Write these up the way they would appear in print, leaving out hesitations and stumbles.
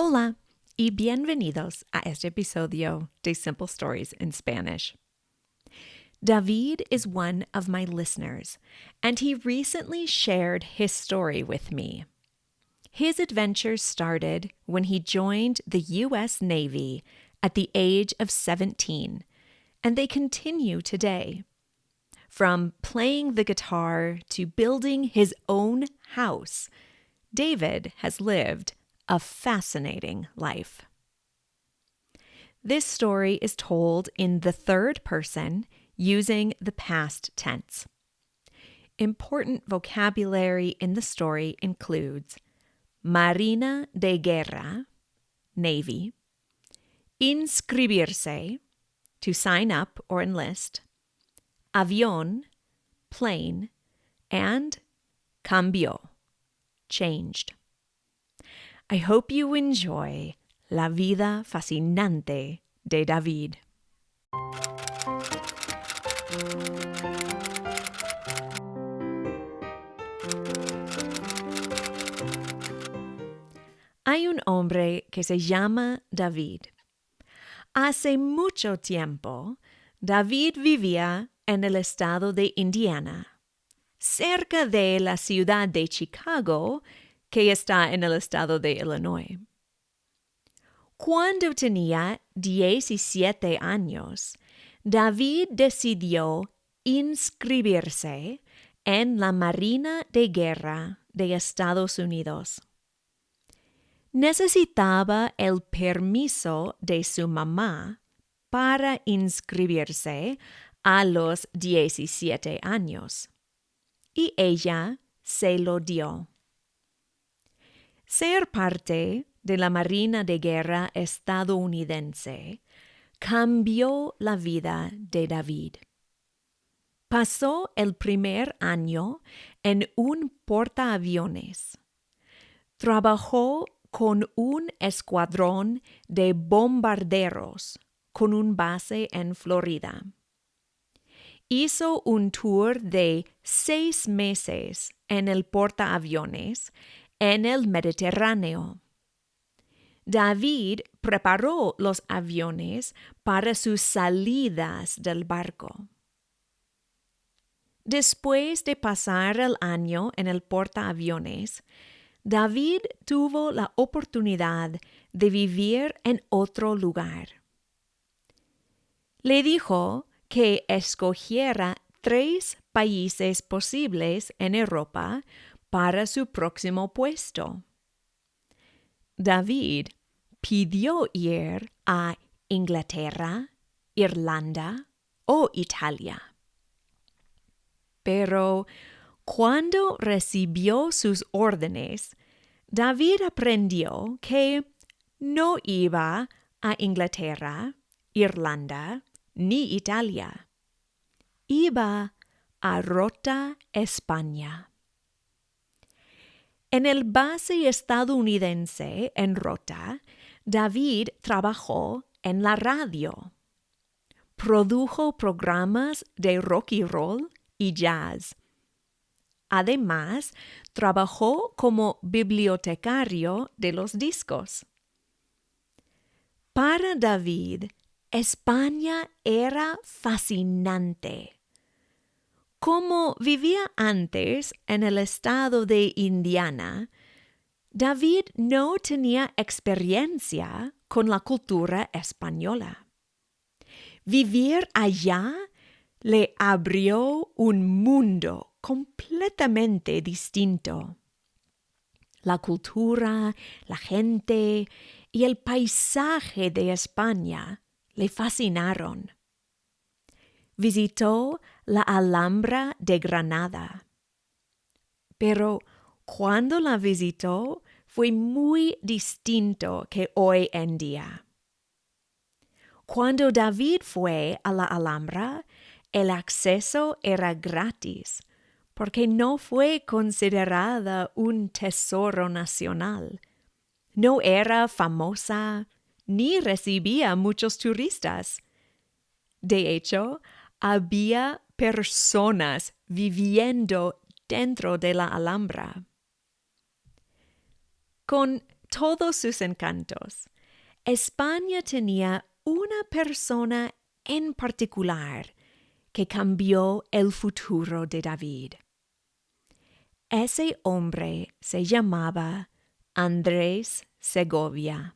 Hola y bienvenidos a este episodio de Simple Stories in Spanish. David is one of my listeners, and he recently shared his story with me. His adventures started when he joined the U.S. Navy at the age of 17, and they continue today. From playing the guitar to building his own house, David has lived a fascinating life. This story is told in the third person using the past tense. Important vocabulary in the story includes marina de guerra, Navy, inscribirse, to sign up or enlist, avión, plane, and cambió, changed. I hope you enjoy La vida fascinante de David. Hay un hombre que se llama David. Hace mucho tiempo, David vivía en el estado de Indiana, cerca de la ciudad de Chicago, que está en el estado de Illinois. Cuando tenía 17 años, David decidió inscribirse en la Marina de Guerra de Estados Unidos. Necesitaba el permiso de su mamá para inscribirse a los 17 años, y ella se lo dio. Ser parte de la Marina de Guerra estadounidense cambió la vida de David. Pasó el primer año en un portaaviones. Trabajó con un escuadrón de bombarderos con un base en Florida. Hizo un tour de 6 meses en el portaaviones en el Mediterráneo. David preparó los aviones para sus salidas del barco. Después de pasar el año en el portaaviones, David tuvo la oportunidad de vivir en otro lugar. Le dijo que escogiera 3 países posibles en Europa para su próximo puesto. David pidió ir a Inglaterra, Irlanda o Italia. Pero cuando recibió sus órdenes, David aprendió que no iba a Inglaterra, Irlanda ni Italia. Iba a Rota, España. En el base estadounidense en Rota, David trabajó en la radio. Produjo programas de rock y roll y jazz. Además, trabajó como bibliotecario de los discos. Para David, España era fascinante. Como vivía antes en el estado de Indiana, David no tenía experiencia con la cultura española. Vivir allá le abrió un mundo completamente distinto. La cultura, la gente y el paisaje de España le fascinaron. Visitó la Alhambra de Granada. Pero cuando la visitó fue muy distinto que hoy en día. Cuando David fue a la Alhambra, el acceso era gratis, porque no fue considerada un tesoro nacional. No era famosa, ni recibía muchos turistas. De hecho, había personas viviendo dentro de la Alhambra. Con todos sus encantos, España tenía una persona en particular que cambió el futuro de David. Ese hombre se llamaba Andrés Segovia.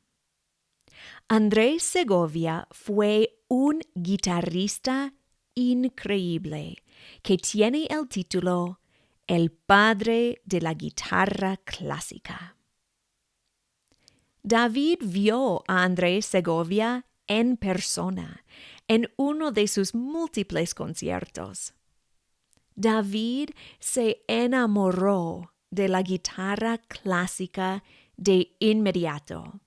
Andrés Segovia fue un guitarrista increíble que tiene el título El padre de la guitarra clásica. David vio a Andrés Segovia en persona en uno de sus múltiples conciertos. David se enamoró de la guitarra clásica de inmediato.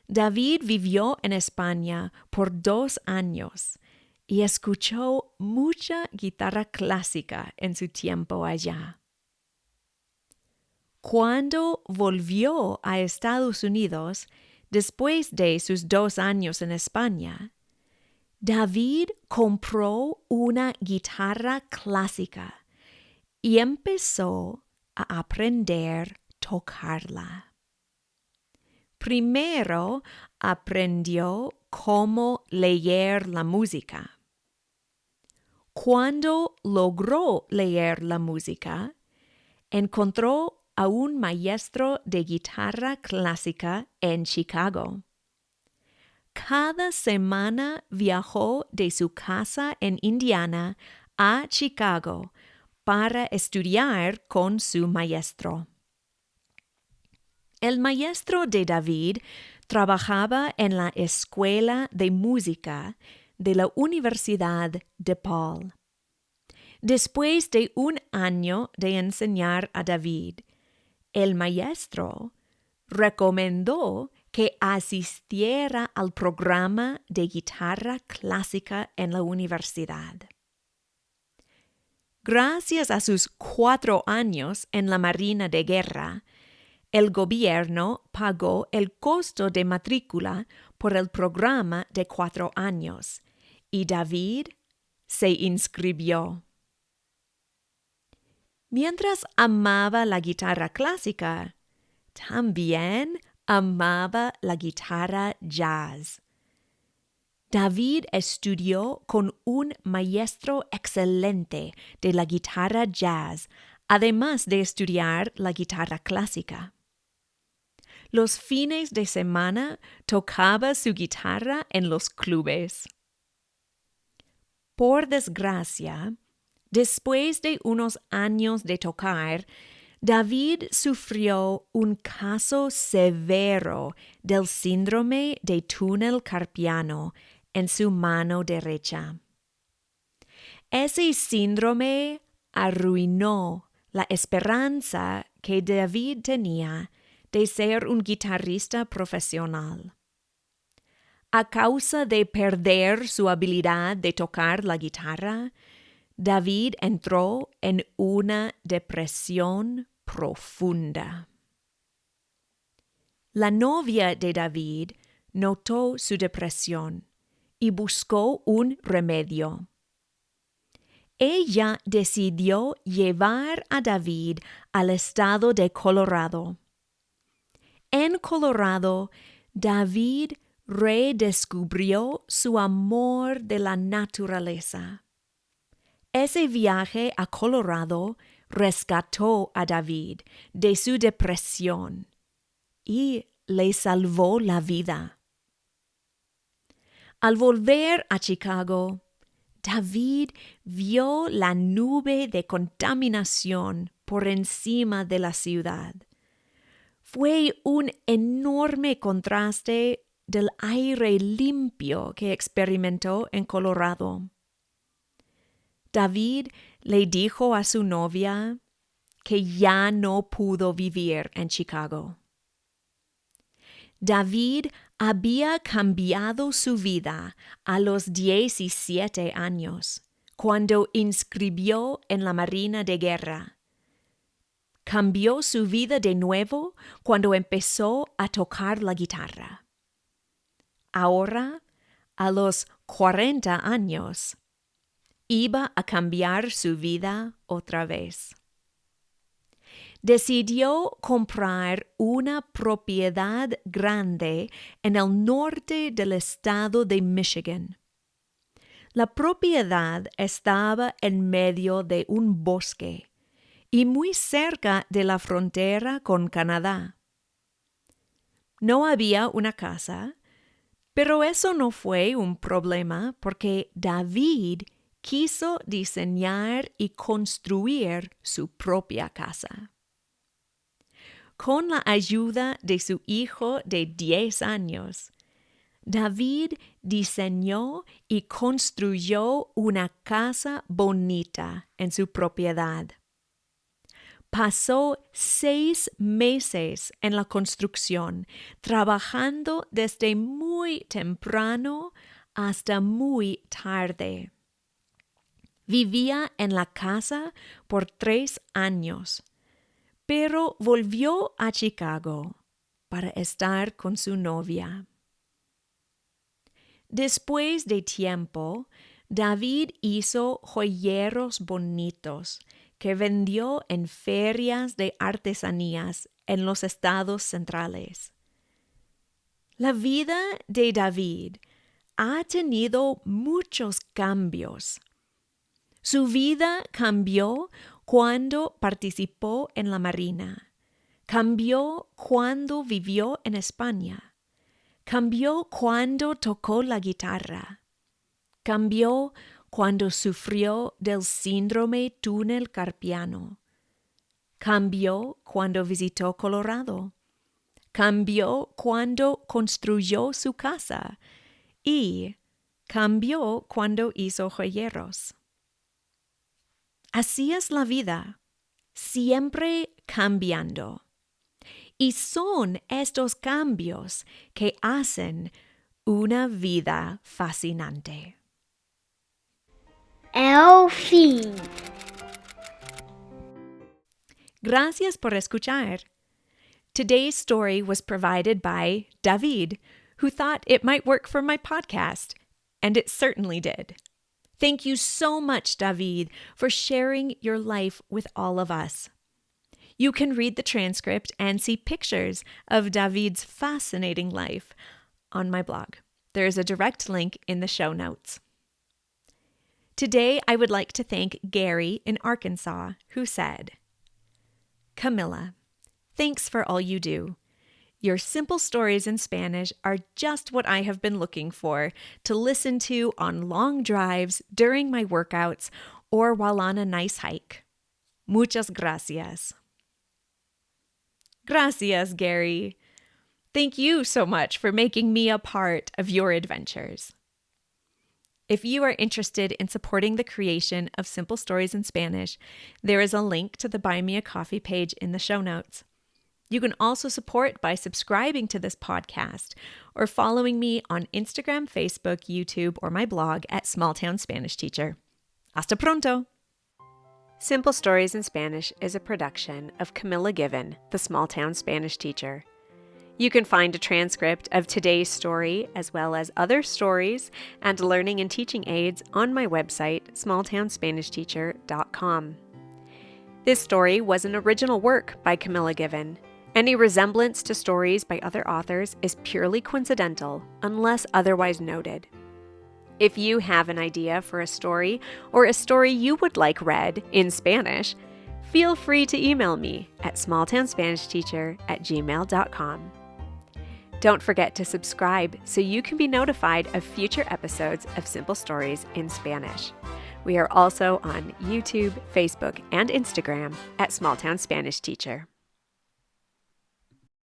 David vivió en España por 2 años y escuchó mucha guitarra clásica en su tiempo allá. Cuando volvió a Estados Unidos, después de sus 2 años en España, David compró una guitarra clásica y empezó a aprender a tocarla. Primero aprendió cómo leer la música. Cuando logró leer la música, encontró a un maestro de guitarra clásica en Chicago. Cada semana viajó de su casa en Indiana a Chicago para estudiar con su maestro. El maestro de David trabajaba en la Escuela de Música de la Universidad DePaul. Después de 1 año de enseñar a David, el maestro recomendó que asistiera al programa de guitarra clásica en la universidad. Gracias a sus 4 años en la marina de guerra, el gobierno pagó el costo de matrícula por el programa de 4 años y David se inscribió. Mientras amaba la guitarra clásica, también amaba la guitarra jazz. David estudió con un maestro excelente de la guitarra jazz, además de estudiar la guitarra clásica. Los fines de semana tocaba su guitarra en los clubes. Por desgracia, después de unos años de tocar, David sufrió un caso severo del síndrome de túnel carpiano en su mano derecha. Ese síndrome arruinó la esperanza que David tenía de ser un guitarrista profesional. A causa de perder su habilidad de tocar la guitarra, David entró en una depresión profunda. La novia de David notó su depresión y buscó un remedio. Ella decidió llevar a David al estado de Colorado. En Colorado, David redescubrió su amor de la naturaleza. Ese viaje a Colorado rescató a David de su depresión y le salvó la vida. Al volver a Chicago, David vio la nube de contaminación por encima de la ciudad. Fue un enorme contraste del aire limpio que experimentó en Colorado. David le dijo a su novia que ya no pudo vivir en Chicago. David había cambiado su vida a los 17 años, cuando inscribió en la marina de guerra. Cambió su vida de nuevo cuando empezó a tocar la guitarra. Ahora, a los 40 años, iba a cambiar su vida otra vez. decidió comprar una propiedad grande en el norte del estado de Michigan. La propiedad estaba en medio de un bosque y muy cerca de la frontera con Canadá. No había una casa, pero eso no fue un problema porque David quiso diseñar y construir su propia casa. Con la ayuda de su hijo de 10 años, David diseñó y construyó una casa bonita en su propiedad. Pasó 6 meses en la construcción, trabajando desde muy temprano hasta muy tarde. Vivía en la casa por 3 años, pero volvió a Chicago para estar con su novia. Después de tiempo, David hizo joyeros bonitos que vendió en ferias de artesanías en los estados centrales. La vida de David ha tenido muchos cambios. Su vida cambió cuando participó en la marina. Cambió cuando vivió en España. Cambió cuando tocó la guitarra. Cambió cuando sufrió del síndrome túnel carpiano. Cambió cuando visitó Colorado. Cambió cuando construyó su casa. Y cambió cuando hizo joyeros. Así es la vida, siempre cambiando. Y son estos cambios que hacen una vida fascinante. El fin. Gracias por escuchar. Today's story was provided by David, who thought it might work for my podcast, and it certainly did. Thank you so much, David, for sharing your life with all of us. You can read the transcript and see pictures of David's fascinating life on my blog. There is a direct link in the show notes. Today, I would like to thank Gary in Arkansas, who said, Camilla, thanks for all you do. Your simple stories in Spanish are just what I have been looking for to listen to on long drives, during my workouts, or while on a nice hike. Muchas gracias. Gracias, Gary. Thank you so much for making me a part of your adventures. If you are interested in supporting the creation of Simple Stories in Spanish, there is a link to the Buy Me a Coffee page in the show notes. You can also support by subscribing to this podcast or following me on Instagram, Facebook, YouTube, or my blog at Small Town Spanish Teacher. Hasta pronto! Simple Stories in Spanish is a production of Camilla Given, the Small Town Spanish Teacher. You can find a transcript of today's story, as well as other stories and learning and teaching aids on my website, smalltownspanishteacher.com. This story was an original work by Camilla Given. Any resemblance to stories by other authors is purely coincidental, unless otherwise noted. If you have an idea for a story or a story you would like read in Spanish, feel free to email me at smalltownspanishteacher@gmail.com. Don't forget to subscribe so you can be notified of future episodes of Simple Stories in Spanish. We are also on YouTube, Facebook, and Instagram at Small Town Spanish Teacher.